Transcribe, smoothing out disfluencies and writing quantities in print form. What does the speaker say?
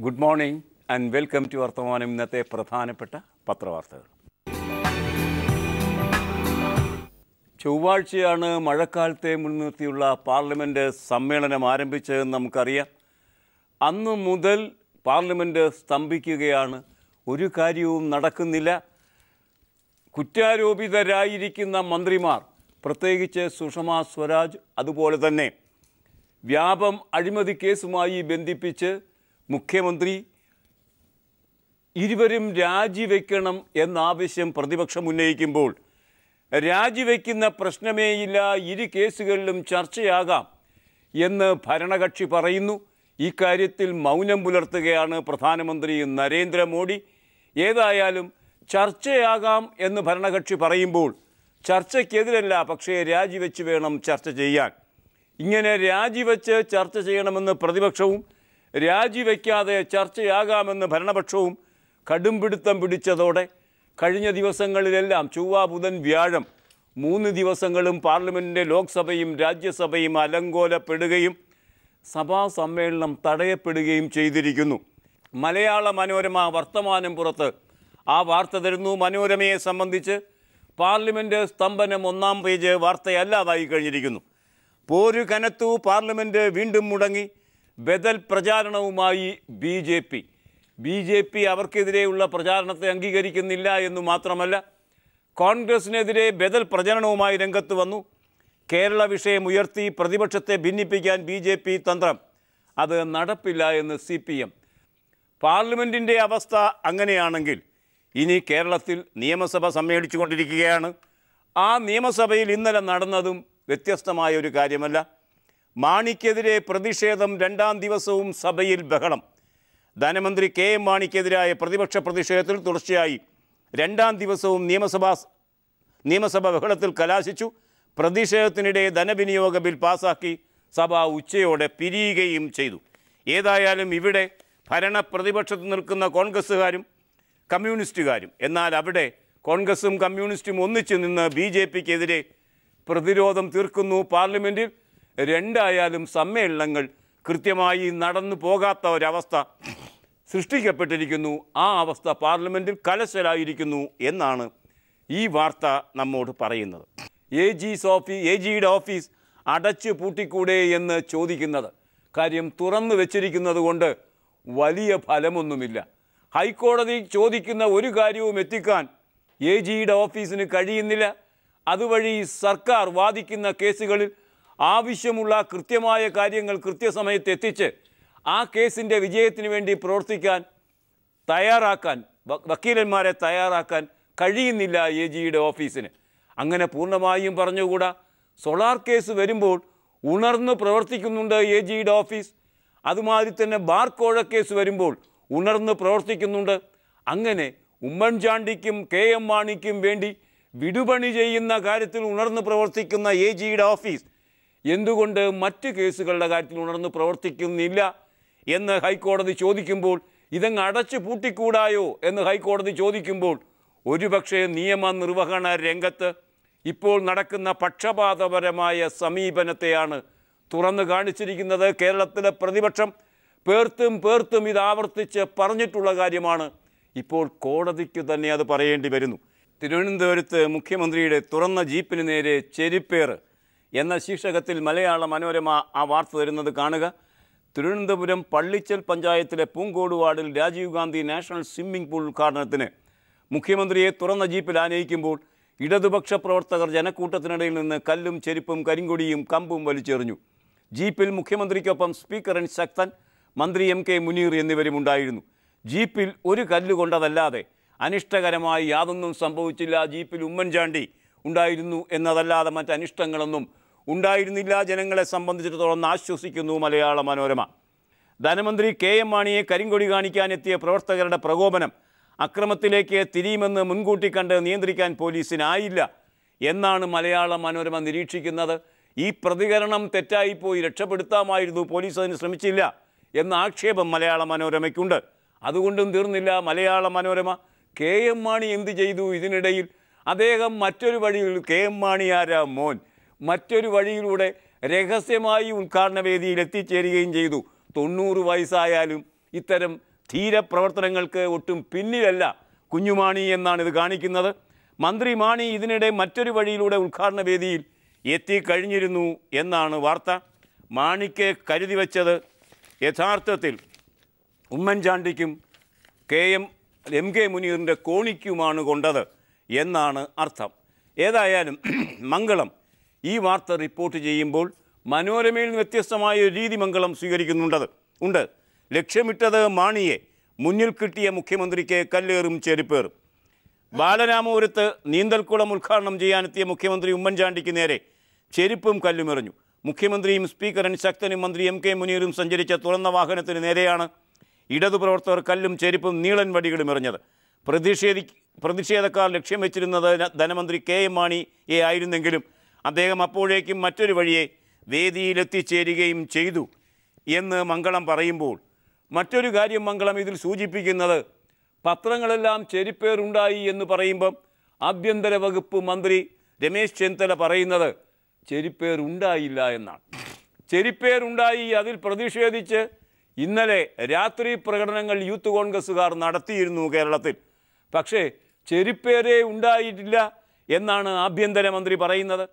Good morning and welcome to Varthamanam. ഇന്നത്തെ പ്രധാനപ്പെട്ട പത്രവാർത്തകൾ. ചൊവ്വാഴ്ചയാണ് മഴക്കാലത്തെ മുൻനിർത്തിയുള്ള പാർലമെൻറ്റ് സമ്മേളനം ആരംഭിച്ചതെന്ന് നമുക്കറിയാം. അന്നു മുതൽ പാർലമെൻറ്റ് സ്തംഭിക്കുകയാണ്. ഒരു കാര്യവും നടക്കുന്നില്ല. കുറ്റാരോപിതരായിരിക്കുന്ന മന്ത്രിമാർ, പ്രത്യേകിച്ച് സുഷമ സ്വരാജ്, അതുപോലെ തന്നെ വ്യാപം അഴിമതി കേസുമായി ബന്ധിപ്പിച്ച് മുഖ്യമന്ത്രി, ഇരുവരും രാജിവെക്കണം എന്നാവശ്യം പ്രതിപക്ഷം ഉന്നയിക്കുമ്പോൾ രാജിവെക്കുന്ന പ്രശ്നമേയില്ല, ഇരു കേസുകളിലും ചർച്ചയാകാം എന്ന് ഭരണകക്ഷി പറയുന്നു. ഈ കാര്യത്തിൽ മൗനം പുലർത്തുകയാണ് പ്രധാനമന്ത്രി നരേന്ദ്രമോദി. ഏതായാലും ചർച്ചയാകാം എന്ന് ഭരണകക്ഷി പറയുമ്പോൾ ചർച്ചയ്ക്കെതിരല്ല, പക്ഷേ രാജിവെച്ച് വേണം ചർച്ച ചെയ്യാൻ. ഇങ്ങനെ രാജിവെച്ച് ചർച്ച ചെയ്യണമെന്ന് പ്രതിപക്ഷവും രാജിവെക്കാതെ ചർച്ചയാകാമെന്ന് ഭരണപക്ഷവും കടുംപിടുത്തം പിടിച്ചതോടെ കഴിഞ്ഞ ദിവസങ്ങളിലെല്ലാം ചൊവ്വ, ബുധൻ, വ്യാഴം 3 ദിവസങ്ങളും പാർലമെൻറ്റിൻ്റെ ലോക്സഭയും രാജ്യസഭയും അലങ്കോലപ്പെടുകയും സഭാ സമ്മേളനം തടയപ്പെടുകയും ചെയ്തിരിക്കുന്നു. മലയാള മനോരമ വർത്തമാനം പുറത്ത് ആ വാർത്ത തരുന്നു. മനോരമയെ സംബന്ധിച്ച് പാർലമെൻറ്റ് സ്തംഭനം 1-ാം പേജ് വാർത്തയല്ലാതായി കഴിഞ്ഞിരിക്കുന്നു. പോരു കനത്തു, പാർലമെൻറ്റ് വീണ്ടും മുടങ്ങി. ബദൽ പ്രചാരണവുമായി ബി ജെ പി അവർക്കെതിരെയുള്ള പ്രചാരണത്തെ അംഗീകരിക്കുന്നില്ല എന്നു മാത്രമല്ല, കോൺഗ്രസിനെതിരെ ബദൽ പ്രചരണവുമായി രംഗത്ത് വന്നു. കേരള വിഷയം ഉയർത്തി പ്രതിപക്ഷത്തെ ഭിന്നിപ്പിക്കാൻ BJP തന്ത്രം, അത് നടപ്പില്ല എന്ന് CPM. പാർലമെൻറ്റിൻ്റെ അവസ്ഥ അങ്ങനെയാണെങ്കിൽ ഇനി കേരളത്തിൽ നിയമസഭ സമ്മേളിച്ചു കൊണ്ടിരിക്കുകയാണ്. ആ നിയമസഭയിൽ ഇന്നലെ നടന്നതും വ്യത്യസ്തമായ ഒരു കാര്യമല്ല. മാണിക്കെതിരെ പ്രതിഷേധം 2-ാം ദിവസവും സഭയിൽ ബഹളം. ധനമന്ത്രി KM മാണിക്കെതിരായ പ്രതിപക്ഷ പ്രതിഷേധത്തിൽ തുടർച്ചയായി 2-ാം ദിവസവും നിയമസഭ ബഹളത്തിൽ കലാശിച്ചു. പ്രതിഷേധത്തിനിടെ ധനവിനിയോഗ ബിൽ പാസാക്കി സഭ ഉച്ചയോടെ പിരിയുകയും ചെയ്തു. ഏതായാലും ഇവിടെ ഭരണ പ്രതിപക്ഷത്ത് നിൽക്കുന്ന കോൺഗ്രസ്സുകാരും കമ്മ്യൂണിസ്റ്റുകാരും, എന്നാൽ അവിടെ കോൺഗ്രസും കമ്മ്യൂണിസ്റ്റും ഒന്നിച്ചു നിന്ന് BJPക്കെതിരെ പ്രതിരോധം തീർക്കുന്നു. പാർലമെൻറ്റിൽ രണ്ടായാലും സമ്മേളനങ്ങൾ കൃത്യമായി നടന്നു പോകാത്ത ഒരവസ്ഥ സൃഷ്ടിക്കപ്പെട്ടിരിക്കുന്നു. ആ അവസ്ഥ പാർലമെൻറ്റിൽ കലശലായിരിക്കുന്നു എന്നാണ് ഈ വാർത്ത നമ്മോട് പറയുന്നത്. AGയുടെ ഓഫീസ് അടച്ചു പൂട്ടിക്കൂടെ എന്ന് ചോദിക്കുന്നത് കാര്യം തുറന്നു വെച്ചിരിക്കുന്നത് കൊണ്ട് വലിയ ഫലമൊന്നുമില്ല. ഹൈക്കോടതി ചോദിക്കുന്ന ഒരു കാര്യവും എത്തിക്കാൻ AGയുടെ ഓഫീസിന് കഴിയുന്നില്ല. അതുവഴി സർക്കാർ വാദിക്കുന്ന കേസുകളിൽ ആവശ്യമുള്ള കൃത്യമായ കാര്യങ്ങൾ കൃത്യസമയത്ത് എത്തിച്ച് ആ കേസിൻ്റെ വിജയത്തിന് വേണ്ടി പ്രവർത്തിക്കാൻ വക്കീലന്മാരെ തയ്യാറാക്കാൻ കഴിയുന്നില്ല AGയുടെ ഓഫീസിന്. അങ്ങനെ പൂർണ്ണമായും പറഞ്ഞുകൂടാ. സോളാർ കേസ് വരുമ്പോൾ ഉണർന്ന് പ്രവർത്തിക്കുന്നുണ്ട് AGയുടെ ഓഫീസ്. അതുമാതിരി തന്നെ ബാർ കോഴ കേസ് വരുമ്പോൾ ഉണർന്ന് പ്രവർത്തിക്കുന്നുണ്ട്. അങ്ങനെ ഉമ്മൻചാണ്ടിക്കും KM മാണിക്കും വേണ്ടി വിടുപണി ചെയ്യുന്ന കാര്യത്തിൽ ഉണർന്ന് പ്രവർത്തിക്കുന്ന AGയുടെ ഓഫീസ് എന്തുകൊണ്ട് മറ്റ് കേസുകളുടെ കാര്യത്തിൽ ഉണർന്ന് പ്രവർത്തിക്കുന്നില്ല എന്ന് ഹൈക്കോടതി ചോദിക്കുമ്പോൾ, ഇതങ്ങ് അടച്ചു പൂട്ടിക്കൂടായോ എന്ന് ഹൈക്കോടതി ചോദിക്കുമ്പോൾ, ഒരുപക്ഷെ നിയമനിർവഹണ രംഗത്ത് ഇപ്പോൾ നടക്കുന്ന പക്ഷപാതപരമായ സമീപനത്തെയാണ് തുറന്നു കാണിച്ചിരിക്കുന്നത്. കേരളത്തിലെ പ്രതിപക്ഷം പേർത്തും ഇത് ആവർത്തിച്ച് പറഞ്ഞിട്ടുള്ള കാര്യമാണ്. ഇപ്പോൾ കോടതിക്ക് തന്നെ അത് പറയേണ്ടി വരുന്നു. തിരുവനന്തപുരത്ത് മുഖ്യമന്ത്രിയുടെ തുറന്ന ജീപ്പിന് നേരെ ചെരിപ്പേറ് എന്ന ശീർഷകത്തിൽ മലയാള മനോരമ ആ വാർത്ത തരുന്നത് കാണുക. തിരുവനന്തപുരം പള്ളിച്ചൽ പഞ്ചായത്തിലെ പൂങ്കോട് വാർഡിൽ Rajiv Gandhi national swimming pool ഉദ്ഘാടനത്തിന് മുഖ്യമന്ത്രിയെ തുറന്ന ജീപ്പിൽ ആനയിക്കുമ്പോൾ ഇടതുപക്ഷ പ്രവർത്തകർ ജനക്കൂട്ടത്തിനിടയിൽ നിന്ന് കല്ലും ചെരുപ്പും കരിങ്കൊടിയും കമ്പും വലിച്ചെറിഞ്ഞു. ജീപ്പിൽ മുഖ്യമന്ത്രിക്കൊപ്പം സ്പീക്കർ N ശക്തൻ, മന്ത്രി MK മുനീർ എന്നിവരും ഉണ്ടായിരുന്നു. ജീപ്പിൽ ഒരു കല്ലുകൊണ്ടതല്ലാതെ അനിഷ്ടകരമായി യാതൊന്നും സംഭവിച്ചില്ല. ജീപ്പിൽ ഉമ്മൻചാണ്ടി ഉണ്ടായിരുന്നു എന്നതല്ലാതെ മറ്റനിഷ്ടങ്ങളൊന്നും ഉണ്ടായിരുന്നില്ല. ജനങ്ങളെ സംബന്ധിച്ചിടത്തോളം ആശ്വസിക്കുന്നു മലയാള മനോരമ. ധനമന്ത്രി KM മാണിയെ കരിങ്കൊടി കാണിക്കാനെത്തിയ പ്രവർത്തകരുടെ പ്രകോപനം അക്രമത്തിലേക്ക് തിരിയുമെന്ന് മുൻകൂട്ടി കണ്ട് നിയന്ത്രിക്കാൻ പോലീസിനായില്ല എന്നാണ് മലയാള മനോരമ നിരീക്ഷിക്കുന്നത്. ഈ പ്രതികരണം തെറ്റായിപ്പോയി, രക്ഷപ്പെടുത്താമായിരുന്നു, പോലീസ് അതിന് ശ്രമിച്ചില്ല എന്ന ആക്ഷേപം മലയാള മനോരമയ്ക്കുണ്ട്. അതുകൊണ്ടും തീർന്നില്ല. മലയാള മനോരമ KM മാണി എന്ത് ചെയ്തു ഇതിനിടയിൽ? അദ്ദേഹം മറ്റൊരു വഴിയിൽ, KM മാണിയാരാ മോൻ, മറ്റൊരു വഴിയിലൂടെ രഹസ്യമായി ഉദ്ഘാടന വേദിയിൽ എത്തിച്ചേരുകയും ചെയ്തു. 90 വയസ്സായാലും ഇത്തരം ധീരപ്രവർത്തനങ്ങൾക്ക് ഒട്ടും പിന്നിലല്ല കുഞ്ഞുമാണി എന്നാണ് ഇത് കാണിക്കുന്നത്. മന്ത്രി മാണി ഇതിനിടെ മറ്റൊരു വഴിയിലൂടെ ഉദ്ഘാടന വേദിയിൽ എത്തിക്കഴിഞ്ഞിരുന്നു എന്നാണ് വാർത്ത. മാണിക്ക് കരുതി വച്ചത് യഥാർത്ഥത്തിൽ ഉമ്മൻചാണ്ടിക്കും എം കെ മുനീറിൻ്റെ കോണിക്കുമാണ് കൊണ്ടത് എന്നാണ് അർത്ഥം. ഏതായാലും മംഗളം ഈ വാർത്ത റിപ്പോർട്ട് ചെയ്യുമ്പോൾ മനോരമയിൽ നിന്ന് വ്യത്യസ്തമായ ഒരു രീതി മംഗളം സ്വീകരിക്കുന്നുണ്ട്. ലക്ഷ്യമിട്ടത് മാണിയെ, മുന്നിൽ കിട്ടിയ മുഖ്യമന്ത്രിക്ക് കല്ലേറും ചെരുപ്പേറും. ബാലരാമപുരത്ത് നീന്തൽക്കുളം ഉദ്ഘാടനം ചെയ്യാനെത്തിയ മുഖ്യമന്ത്രി ഉമ്മൻചാണ്ടിക്ക് നേരെ ചെരുപ്പും കല്ലുമെറിഞ്ഞു. മുഖ്യമന്ത്രിയും സ്പീക്കർ എൻ ശക്തനും മന്ത്രി എം കെ മുനീറും സഞ്ചരിച്ച തുറന്ന വാഹനത്തിന് നേരെയാണ് ഇടതുപ്രവർത്തകർ കല്ലും ചെരുപ്പും നീളൻ വടികളും എറിഞ്ഞത്. പ്രതിഷേധക്കാർ ലക്ഷ്യം വെച്ചിരുന്നത് ധനമന്ത്രി കെ എം മാണിയെ ആയിരുന്നെങ്കിലും അദ്ദേഹം അപ്പോഴേക്കും മറ്റൊരു വഴിയെ വേദിയിലെത്തിച്ചേരുകയും ചെയ്തു എന്ന് മംഗളം പറയുമ്പോൾ മറ്റൊരു കാര്യം മംഗളം ഇതിൽ സൂചിപ്പിക്കുന്നത്, പത്രങ്ങളെല്ലാം ചെരുപ്പേറുണ്ടായി എന്ന് പറയുമ്പം ആഭ്യന്തര വകുപ്പ് മന്ത്രി രമേശ് ചെന്നിത്തല പറയുന്നത് ചെരുപ്പേറുണ്ടായില്ല എന്നാണ്. ചെരുപ്പേറുണ്ടായി, അതിൽ പ്രതിഷേധിച്ച് ഇന്നലെ രാത്രി പ്രകടനങ്ങൾ യൂത്ത് കോൺഗ്രസ്സുകാർ നടത്തിയിരുന്നു കേരളത്തിൽ. പക്ഷേ ചെരുപ്പേരേ ഉണ്ടായിട്ടില്ല എന്നാണ് ആഭ്യന്തരമന്ത്രി പറയുന്നത്.